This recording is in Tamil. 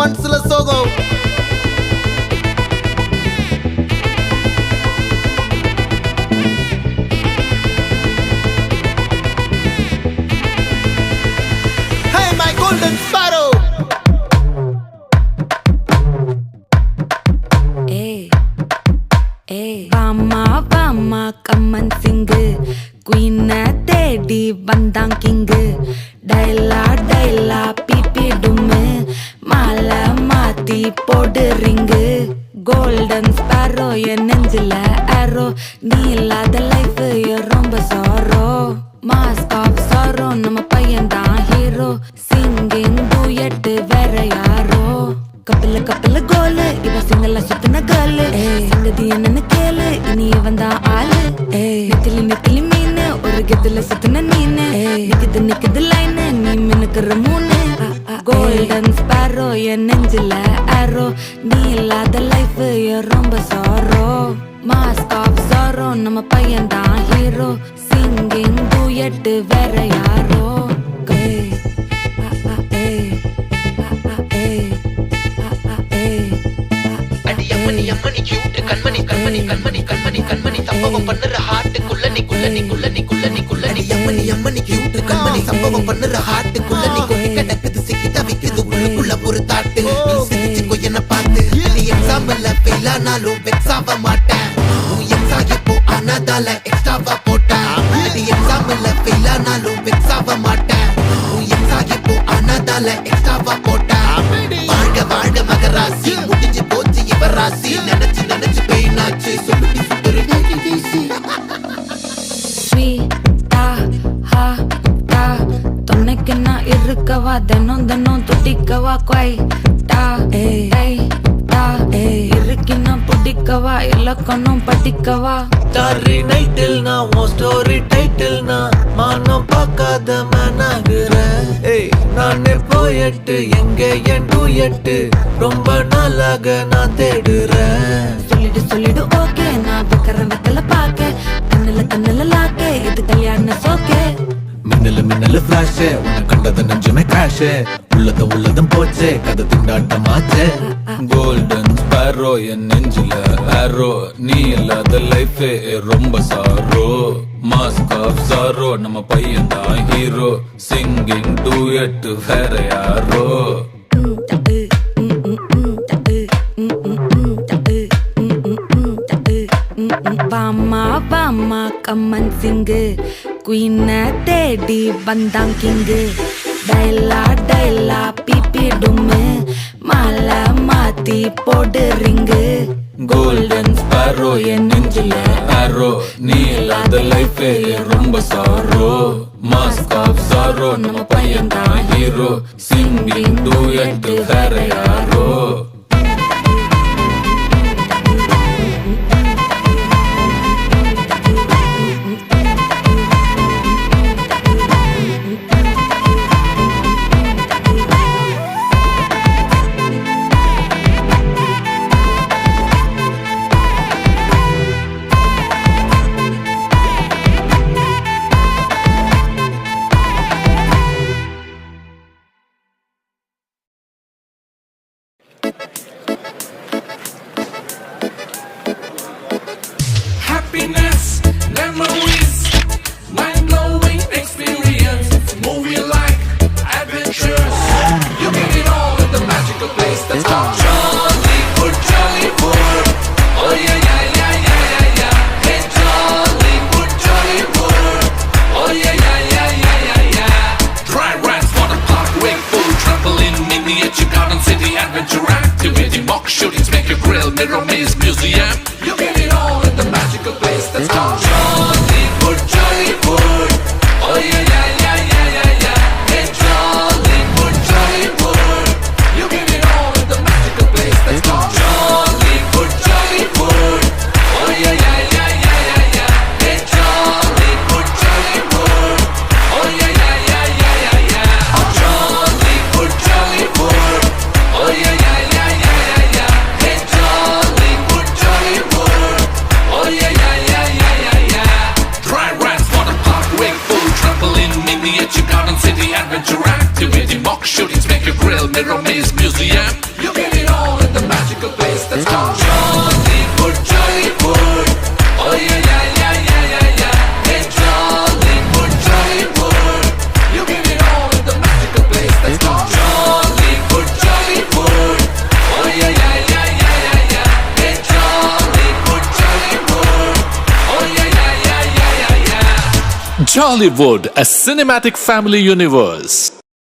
மனசுல சோகம். Hey my golden sparrow. வாமா வாமா கம்மன் சிங்கு குயின தேடி வந்தான் கிங்கு டைலா டைலா பிபி டும்மு மாலை மாத்தி போடு ரிங்கு கோல்டன் ஸ்பாரோ என் நெஞ்சில ஆரோ நீ இல்லாத லைஃப் ரொம்ப சாரோ மாஸ்க் ஆஃப் சாரோ நம்ம பையன் தான் ஹீரோ சிங்கிங் டூயட் வேற யாரோ கப்பல கப்பல கோலு இவ சிங்கல்ல சுத்தின கேளு சங்கதி என்னன்னு கேளு இனி வந்தா ஆளு நெத்திலி நெத்திலி மீனு ஒரு கெத்துல சுத்தின நீனு நிக்குது நிக்குது லைனு நீ மினுக்குற மூணு கோல்டன் ஸ்பாரோ என் நெஞ்சில ஆரோ நீ இல்லாத லைஃப் ரொம்ப சாரோ மாஸ்க் ஆஃப் சாரோ நம்ம பையன் தான் ஹீரோ சிங்கிங் டூயட் வேற யாரோ அம்மணி கியூட் கண்மணி கண்மணி கண்மணி கண்மணி கண்மணி சம்பவம் பண்ணுற ஹார்ட்டுக்குள்ள நீ குள்ள நீ குள்ள நீ குள்ள நீ குள்ள நீ அம்மணி கியூட் கண்மணி சம்பவம் பண்ணுற ஹார்ட்டுக்குள்ள நீ கொட்டி கிடக்குது சிக்கி தவிக்குது உள்ளுக்குள்ள ஒரு தாட்டு நீ சிரிச்சுக்கோ என்ன பார்த்து நீ எக்ஸாம்ல ஃபெயில் ஆனாலும் வெக்ஸ் ஆக மாட்டேன் உன் எக்ஸாம் இப்போ ஆனதால எக்ஸ்ட்ராவா போட்டேன் நீ எக்ஸாம்ல ஃபெயில் ஆனாலும் வெக்ஸ் ஆக மாட்டேன் உன் எக்ஸாம் இப்போ ஆனதால எக்ஸ்ட்ராவா போட்டேன் வாழ்க வாழ்க மகராசி முடிஞ்சு போச்சு ராசி நினைச்சு நினைச்சு பெயினாச்சு சொல்லுடி சுத்தரு ஸ்வீட்டா ஹா டா தொன்னைக்கு நான் இருக்கவா தினம் தினம் துடிக்கவா குவை டா ஏய் டா இருக்கினா பிடிக்கவா இலக்கணம் படிக்கவா ஸ்டாரி நைட்டில் நான் உன் ஸ்டோரி டைட்டில் நான் மானம் பார்க்காத மேனாகிறேன் நானே போயட்டு எங்க என் டூயட்டு ரொம்ப நாளாக நான் தேடுறேன் சொல்லிடு சொல்லிடு ஓகே நான் வைக்கிற வெத்தல பாக்க கண்ணுல கண்ணுல லாக்கே இது கல்யாண சோக்கே மின்னலு மின்னலு ஃபிளாஷ் உன்னை கண்டது நெஞ்சுமே கிராஷ் உள்ளதும் போச்சே கதை திண்டாட்டமாச்சே கோல்டன் ஸ்பாரோ என் நெஞ்சில ஆரோ நீ இல்லாத லைஃப் ரொம்ப சாரோ மாஸ்க் ஆஃப் சாரோ நம்ம பையன் தான் ஹீரோ சிங்கிங் டூயட் வேற யாரோ வாமா வாமா கம்மன் சிங்கு குயின தேடி வந்தான் கிங்கு டைலா டைலா பிபி டும்மு மாலை மாத்தி போடு ரிங்கு கோல்டன் ஸ்பாரோ என் நெஞ்சில ஆரோ நீ இல்லாத லைஃப் ரொம்ப சாரோ மாஸ்க் ஆஃப் சாரோ நம்ம பையன் தான் ஹீரோ சிங்கிங் டூயட் வேற யாரோ Happiness, memories, mind-blowing experience, movie like adventures. You get it all in the magical place that's called Jollywood, Jollywood. Oh yeah, yeah, yeah, yeah, yeah, yeah. Hey, Jollywood, Jollywood. Oh yeah, yeah, yeah, yeah, yeah, yeah. Dry rides, water park, wake pool, trampoline, miniature garden, city adventure activity, mock shootings, make your grill, mirror maze, museum. You get it all in the magical place that's called Jollywood, Jollywood. Oh yeah, yeah, yeah, yeah, yeah, yeah. Hey, Jollywood, Jollywood. You get it all in the magical place that's called Jollywood, Jollywood. Oh yeah, yeah, yeah, yeah, yeah, yeah. Hey, Jollywood, Jollywood. Oh yeah, yeah, yeah, yeah, yeah, yeah. Jollywood, Jollywood. Oh yeah, yeah, yeah, yeah, yeah, yeah. Hey, Jollywood, Jollywood. Oh yeah, yeah, yeah, yeah, yeah, yeah. Dry rides, water park, wake pool, trampoline, miniature garden, city adventure activity, mock shootings, make your grill, mirror maze, museum. Let's go. Jollywood, Jollywood. Oh yeah, yeah, yeah, yeah, yeah, yeah. Hey, Jollywood, Jollywood. You give it all in the magical place. Let's go. Jollywood, Jollywood. Oh yeah, yeah, yeah, yeah, yeah, yeah. Hey, Jollywood, Jollywood. Oh yeah, yeah, yeah, yeah, yeah, yeah. Jollywood, a cinematic family universe.